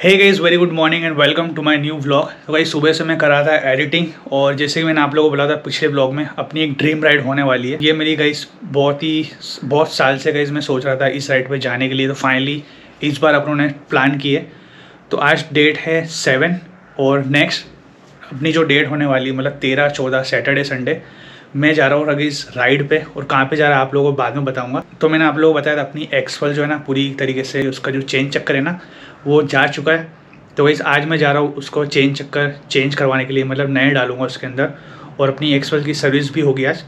Hey guys, very good morning and welcome to my new vlog. तो guys सुबह से मैं कर रहा था एडिटिंग, और जैसे कि मैंने आप लोगों को बोला था पिछले व्लॉग में, अपनी एक ड्रीम राइड होने वाली है। ये मेरी गाइस बहुत साल से गाइस मैं सोच रहा था इस राइड पे जाने के लिए। तो फाइनली इस बार अपनों ने प्लान की है। तो आज डेट है 7 और नेक्स्ट अपनी जो डेट होने वाली है मतलब 13, 14 सैटरडे संडे मैं जा रहा हूँ अगर इस राइड पे। और कहाँ पे जा रहा है आप लोगों को बाद में बताऊंगा। तो मैंने आप लोगों को बताया था अपनी एक्सपल जो है ना पूरी तरीके से उसका जो चेन चक्कर है ना वो जा चुका है। तो वैसे आज मैं जा रहा हूँ उसको चेन चक्कर चेंज करवाने के लिए, मतलब नए डालूंगा उसके अंदर। और अपनी एक्सपल की सर्विस भी होगी आज।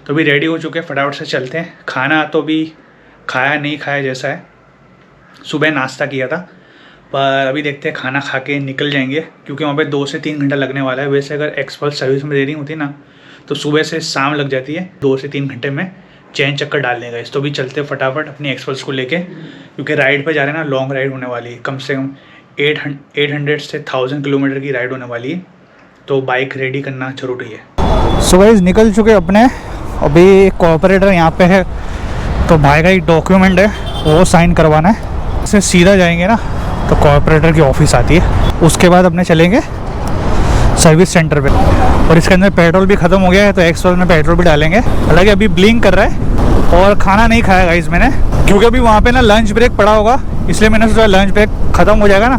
तो अभी रेडी हो चुके हैं, फटाफट से चलते हैं। खाना तो अभी खाया नहीं खाया जैसा है, सुबह नाश्ता किया था, पर अभी देखते हैं खाना खा के निकल जाएंगे क्योंकि वहाँ पे 2 से 3 घंटा लगने वाला है। वैसे अगर एक्सपल सर्विस में देनी होती ना तो सुबह से शाम लग जाती है, 2 से 3 घंटे में चेन चक्कर डालने का। इस तो भी चलते फटाफट अपनी एक्सपल्स को लेके, क्योंकि राइड पे जा रहे हैं ना, लॉन्ग राइड होने वाली है। कम से कम 800 से 1000 किलोमीटर की राइड होने वाली है। तो बाइक रेडी करना जरूरी है। सो गाइस निकल चुके अपने, अभी कोऑपरेटर यहाँ पे है तो भाई का एक डॉक्यूमेंट है वो साइन करवाना है। इससे सीधा जाएंगे ना तो कोऑपरेटर की ऑफिस आती है, उसके बाद अपने चलेंगे सर्विस सेंटर पे। और इसके अंदर पेट्रोल भी ख़त्म हो गया है तो एक्सपल में पेट्रोल भी डालेंगे। हालांकि अभी ब्लिंक कर रहा है और खाना नहीं खाया गाइस मैंने, क्योंकि अभी वहाँ पे ना लंच ब्रेक पड़ा होगा, इसलिए मैंने सोचा लंच ब्रेक ख़त्म हो जाएगा ना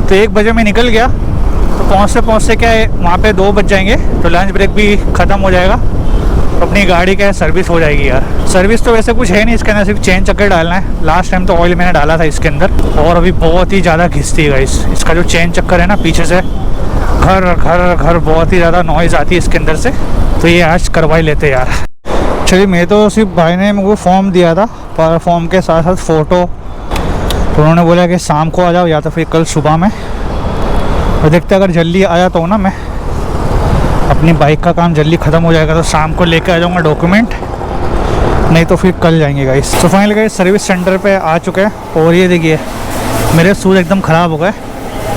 तो 1 बजे मैं निकल गया तो पहुँचते क्या है वहाँ पे 2 बज जाएंगे तो लंच ब्रेक भी ख़त्म हो जाएगा। तो अपनी गाड़ी का सर्विस हो जाएगी यार। सर्विस तो वैसे कुछ है नहीं इसके अंदर, सिर्फ चेन चक्कर डालना है। लास्ट टाइम तो ऑयल मैंने डाला था इसके अंदर और अभी बहुत ही ज़्यादा घिसती है गाइस। इसका जो चेन चक्कर है ना पीछे से घर घर घर बहुत ही ज़्यादा नॉइज़ आती है इसके अंदर से। तो ये आज करवा ही लेते यार। चलिए, मैं तो सिर्फ भाई ने मुझे फॉर्म दिया था, पर फॉर्म के साथ साथ फ़ोटो तो उन्होंने बोला कि शाम को आ जाओ या तो फिर कल सुबह में। और देखते अगर जल्दी आ जाता हूँ ना मैं, अपनी बाइक का काम जल्दी ख़त्म हो जाएगा तो शाम को लेकर आ जाऊँगा डॉक्यूमेंट, नहीं तो फिर कल जाएंगे गाइस। तो फाइनली गाइस सर्विस सेंटर पे आ चुके हैं। और ये देखिए मेरे शूज़ एकदम ख़राब हो गए।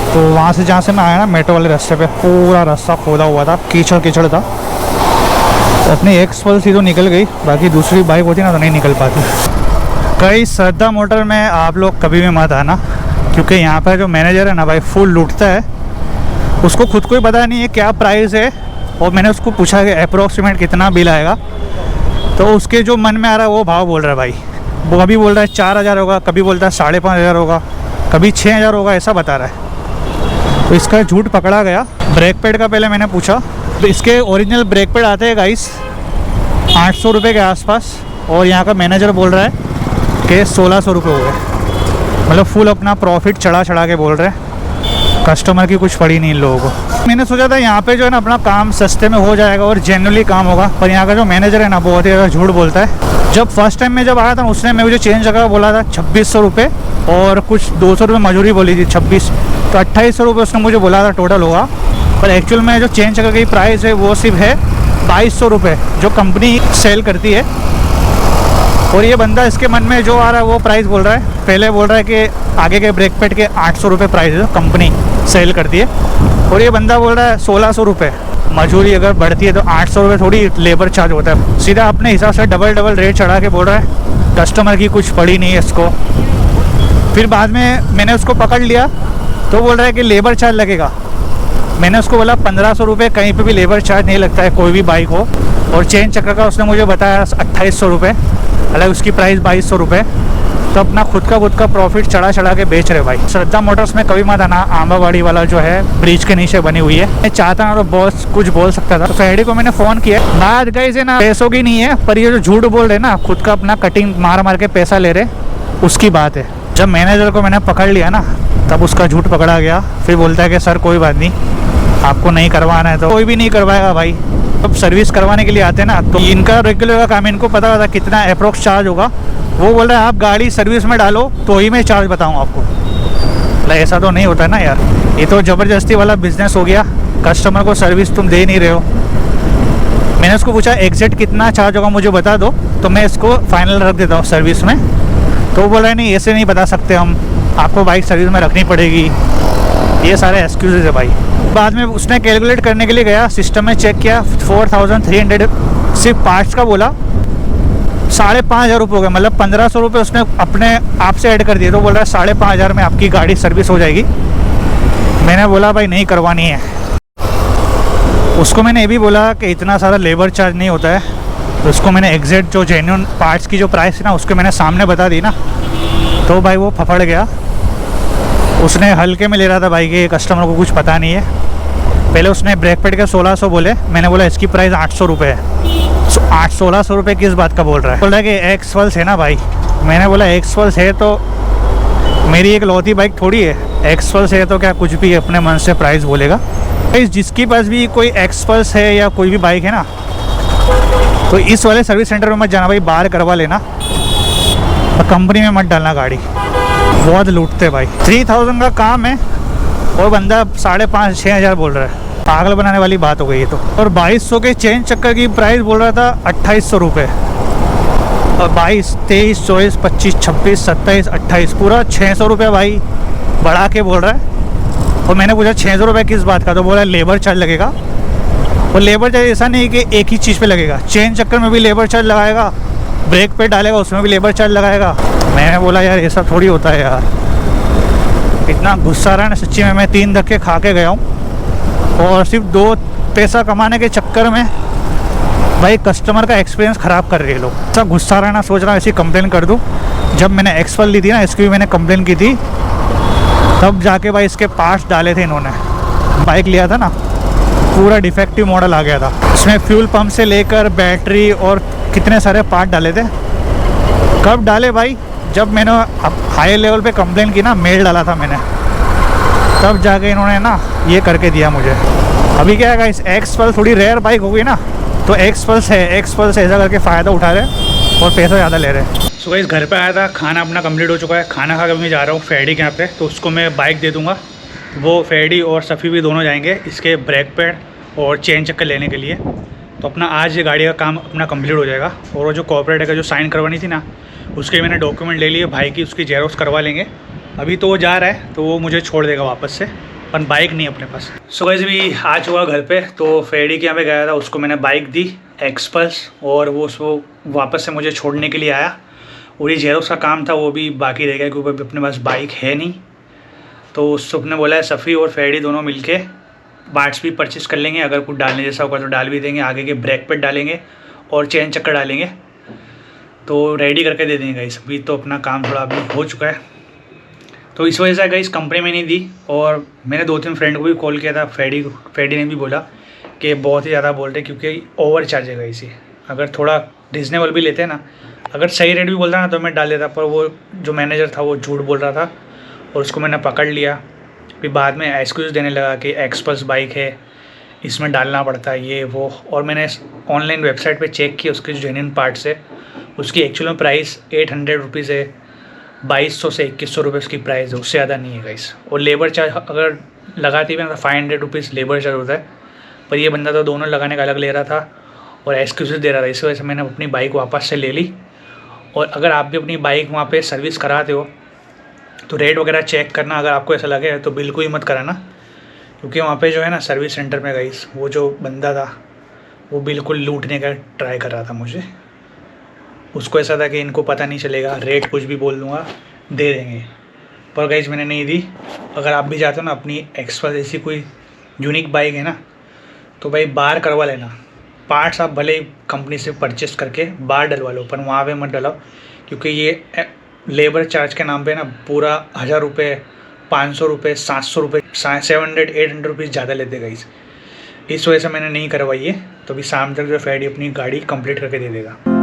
तो वहाँ से जहाँ से मैं आया ना मेट्रो वाले रास्ते पे, पूरा रास्ता खोदा हुआ था, कीचड़ कीचड़ था। तो अपनी एक्सपल सी तो निकल गई, बाकी दूसरी बाइक होती ना तो नहीं निकल पाती। कई श्रद्धा मोटर में आप लोग कभी भी मत आना, क्योंकि यहाँ पर जो मैनेजर है ना भाई फुल लूटता है। उसको खुद को ही पता नहीं है क्या प्राइस है, और मैंने उसको पूछा कि अप्रोक्सीमेट कितना बिल आएगा, तो उसके जो मन में आ रहा है वो भाव बोल रहा है भाई। वो कभी बोल रहा है 4000 होगा, कभी बोलता है 5500 होगा, कभी 6000 होगा, ऐसा बता रहा है। तो इसका झूठ पकड़ा गया। ब्रेक पैड का पहले मैंने पूछा तो इसके ओरिजिनल ब्रेक पैड आते हैं गाइस 800 रुपये के आसपास, और यहाँ का मैनेजर बोल रहा है कि 1600 रुपये हो गए। मतलब फुल अपना प्रॉफिट चढ़ा के बोल रहे हैं। कस्टमर की कुछ पड़ी नहीं इन लोगों को। मैंने सोचा था यहाँ पे जो है ना अपना काम सस्ते में हो जाएगा और जेन्युइनली काम होगा, पर यहाँ का जो मैनेजर है ना बहुत ही ज़्यादा झूठ बोलता है। जब फर्स्ट टाइम मैं जब आया था उसने मैं मुझे चेंज जगह बोला था 2600 रुपये और कुछ 200 रुपये मजूरी बोली थी, 26 तो 2800 रुपये उसने मुझे बोला था टोटल होगा। पर एक्चुअल में जो चेंज जगह की प्राइस है वो सिर्फ है 2200 रुपये जो कंपनी सेल करती है। और ये बंदा इसके मन में जो आ रहा है वो प्राइस बोल रहा है। पहले बोल रहा है कि आगे के ब्रेक पैड के 800 रुपये प्राइस है, कंपनी सेल करती है, और ये बंदा बोल रहा है 1600 रुपये। मजूरी अगर बढ़ती है तो 800 रुपये थोड़ी लेबर चार्ज होता है। सीधा अपने हिसाब से डबल रेट चढ़ा के बोल रहा है। कस्टमर की कुछ पड़ी नहीं है इसको। फिर बाद में मैंने उसको पकड़ लिया तो बोल रहा है कि लेबर चार्ज लगेगा। मैंने उसको बोला 1500 रुपये, कहीं पे भी लेबर चार्ज नहीं लगता है कोई भी बाइक हो। और चेन चक्कर का उसने मुझे बताया 2800 रुपये, हालांकि उसकी प्राइस 2200 रुपये। तो अपना खुद का प्रॉफिट चढ़ा के बेच रहे भाई। श्रद्धा मोटर्स में कभी मत आना, आंबावाड़ी वाला जो है ब्रिज के नीचे बनी हुई है। मैं चाहता ना तो बॉस कुछ बोल सकता था। तो फ्राइडे को मैंने फ़ोन किया, बात गई से ना पैसों की नहीं है, पर ये जो झूठ बोल रहे ना खुद का अपना कटिंग मार के पैसा ले रहे उसकी बात है। जब मैनेजर को मैंने पकड़ लिया ना तब उसका झूठ पकड़ा गया। फिर बोलता है कि सर कोई बात नहीं, आपको नहीं करवाना है तो कोई भी नहीं करवाएगा भाई। अब सर्विस करवाने के लिए आते हैं ना तो इनका रेगुलर का काम, इनको पता होता कितना अप्रोक्स चार्ज होगा। वो बोल रहे हैं आप गाड़ी सर्विस में डालो तो ही मैं चार्ज बताऊँ आपको। मतलब ऐसा तो नहीं होता है ना यार, ये तो ज़बरदस्ती वाला बिजनेस हो गया। कस्टमर को सर्विस तुम दे नहीं रहे हो। मैंने उसको पूछा एग्जैक्ट कितना चार्ज होगा मुझे बता दो तो मैं इसको फाइनल रख देता हूँ सर्विस में। तो वो बोल रहे नहीं ऐसे नहीं बता सकते हम, आपको बाइक सर्विस में रखनी पड़ेगी। ये सारे एक्सक्यूजेज है भाई। बाद में उसने कैलकुलेट करने के लिए गया, सिस्टम में चेक किया 4300 सिर्फ पार्ट्स का बोला, 5500 रुपये हो गए। मतलब 1500 रुपये उसने अपने आप से ऐड कर दिए। तो बोल रहा है 5500 में आपकी गाड़ी सर्विस हो जाएगी। मैंने बोला भाई नहीं करवानी है। उसको मैंने ये भी बोला कि इतना सारा लेबर चार्ज नहीं होता है, तो उसको मैंने एग्जैक्ट जो जेन्युइन पार्ट्स की जो प्राइस थी ना उसके मैंने सामने बता दी ना, तो भाई वो फफड़ गया। उसने हल्के में ले रहा था भाई कि कस्टमर को कुछ पता नहीं है। पहले उसने ब्रेक पैड के 1600 बोले, मैंने बोला इसकी प्राइस 800 रुपये है। 1600 रुपये किस बात का बोल रहा है? बोल रहा है कि एक्सपल्स है ना भाई। मैंने बोला एक्सपल्स है तो मेरी एक लौती बाइक थोड़ी है, एक्सपल्स है तो क्या कुछ भी अपने मन से प्राइस बोलेगा। जिसके पास भी कोई एक्सपल्स है या कोई भी बाइक है ना, तो इस वाले सर्विस सेंटर में मत जाना भाई, बाहर करवा लेना और कंपनी में मत डालना गाड़ी, बहुत लूटते भाई। 3000 का काम है और बंदा 5,500-6,000 बोल रहा है, पागल बनाने वाली बात हो गई है तो। और 2200 के चेन चक्कर की प्राइस बोल रहा था 2800 रुपये, और 22, 23, 24, 25, 26, 27, 28 पूरा 600 रुपये भाई बढ़ा के बोल रहा है। और मैंने पूछा 600 रुपये किस बात का, तो बोला लेबर चार्ज लगेगा। और लेबर चार्ज ऐसा नहीं कि एक ही चीज़ पे लगेगा, चेन चक्कर में भी लेबर चार्ज लगाएगा, ब्रेक पे डालेगा उसमें भी लेबर चार्ज लगाएगा। मैंने बोला यार ऐसा थोड़ी होता है यार, इतना गुस्सा रहा है ना सच्ची में। मैं 3 धक्के खा के गया हूँ और सिर्फ 2 पैसा कमाने के चक्कर में भाई कस्टमर का एक्सपीरियंस ख़राब कर रहे हैं लोग। ऐसा गुस्सा रहा ना, सोच रहा हूँ ऐसी कंप्लेन कर दूँ। जब मैंने एक्सपल ली थी ना, इसकी भी मैंने कंप्लेन की थी, तब जाके भाई इसके पार्ट्स डाले थे इन्होंने। बाइक लिया था ना, पूरा डिफेक्टिव मॉडल आ गया था, इसमें फ्यूल पंप से लेकर बैटरी और कितने सारे पार्ट डाले थे। कब डाले भाई? जब मैंने हाई लेवल पे कंप्लेन की ना, मेल डाला था मैंने, तब जाके इन्होंने ना ये करके दिया मुझे। अभी क्या है इस एक्सपल्स थोड़ी रेयर बाइक हो गई ना, तो एक्सपल्स है, एक्सपल्स ऐसा करके फ़ायदा उठा रहे और पैसा ज़्यादा ले रहे। सो गाइस घर पे आया था, खाना अपना कंप्लीट हो चुका है। खाना खा कर मैं जा रहा हूँ फेडी के यहाँ पे, तो उसको मैं बाइक दे दूँगा। वो फेडी और सफ़ी भी दोनों जाएंगे इसके ब्रेक पैड और चेन चक्कर लेने के लिए। तो अपना आज ये गाड़ी का काम अपना कंप्लीट हो जाएगा। और वो जो कॉर्पोरेट का जो साइन करवानी थी ना, उसके मैंने डॉक्यूमेंट ले लिए भाई की, उसकी जेरोक्स करवा लेंगे। अभी तो वो जा रहा है तो वो मुझे छोड़ देगा वापस से, पर बाइक नहीं अपने पास। सो गाइस भी आ चुका घर पे, तो फेडी के यहाँ पे गया था, उसको मैंने बाइक दी एक्सपल्स, और वो उसको वापस से मुझे छोड़ने के लिए आया। और ये जेरोक्स का काम था वो भी बाकी रह गया क्योंकि अपने पास बाइक है नहीं। तो उसने बोला है सफ़ी और फेडी दोनों मिलके पार्ट्स भी परचेस कर लेंगे, अगर कुछ डालने जैसा होगा तो डाल भी देंगे, आगे के ब्रेक पैड डालेंगे और चेन चक्कर डालेंगे, तो रेडी करके दे देंगे गाइस। अभी तो अपना काम थोड़ा अभी हो चुका है, तो इस वजह से गाइस कंपनी में नहीं दी। और मैंने 2-3 फ्रेंड को भी कॉल किया था, फेडी ने भी बोला कि बहुत ही ज़्यादा बोल रहे क्योंकि ओवर चार्ज है गाइस ये। अगर थोड़ा रिजनेबल भी लेते हैं ना, अगर सही रेट भी बोलता ना तो मैं डाल देता, पर वो जो मैनेजर था वो झूठ बोल रहा था और उसको मैंने पकड़ लिया। फिर बाद में एक्सक्यूज़ देने लगा कि एक्सपल्स बाइक है, इसमें डालना पड़ता है ये वो। और मैंने ऑनलाइन वेबसाइट पे चेक किया उसके जो जेन्युइन पार्ट्स है, उसकी एक्चुअल में प्राइस 800 रुपीज़ है, 2200 से 2100 रुपये उसकी प्राइस है, उससे ज़्यादा नहीं है गाइस। और लेबर चार्ज अगर लगाती भी ना तो 500 रुपीज़ लेबर चार्ज होता है, पर ये बंदा तो दोनों लगाने का अलग ले रहा था और एक्सक्यूज़ दे रहा था। इस वजह से मैंने अपनी बाइक वापस से ले ली। और अगर आप भी अपनी बाइक वहाँ पे सर्विस कराते हो तो रेट वगैरह चेक करना, अगर आपको ऐसा लगे तो बिल्कुल ही मत कराना, क्योंकि वहाँ पे जो है ना सर्विस सेंटर में गाइस, वो जो बंदा था वो बिल्कुल लूटने का ट्राई कर रहा था मुझे। उसको ऐसा था कि इनको पता नहीं चलेगा, रेट कुछ भी बोल दूँगा दे देंगे, पर गाइस मैंने नहीं दी। अगर आप भी चाहते हो ना अपनी एक्सपल्स ऐसी कोई यूनिक बाइक है ना, तो भाई बाहर करवा लेना। पार्ट्स आप भले कंपनी से परचेस करके बाहर डलवा लो, पर वहाँ पे मत डलाओ, क्योंकि ये लेबर चार्ज के नाम पे ना पूरा 1000 रुपये, 500 रुपये, 700 रुपये, 700-800 रुपीज़ ज़्यादा लेते गाइस। इस वजह से मैंने नहीं करवाई है। तो अभी शाम तक जो फेडी अपनी गाड़ी कंप्लीट करके दे देगा।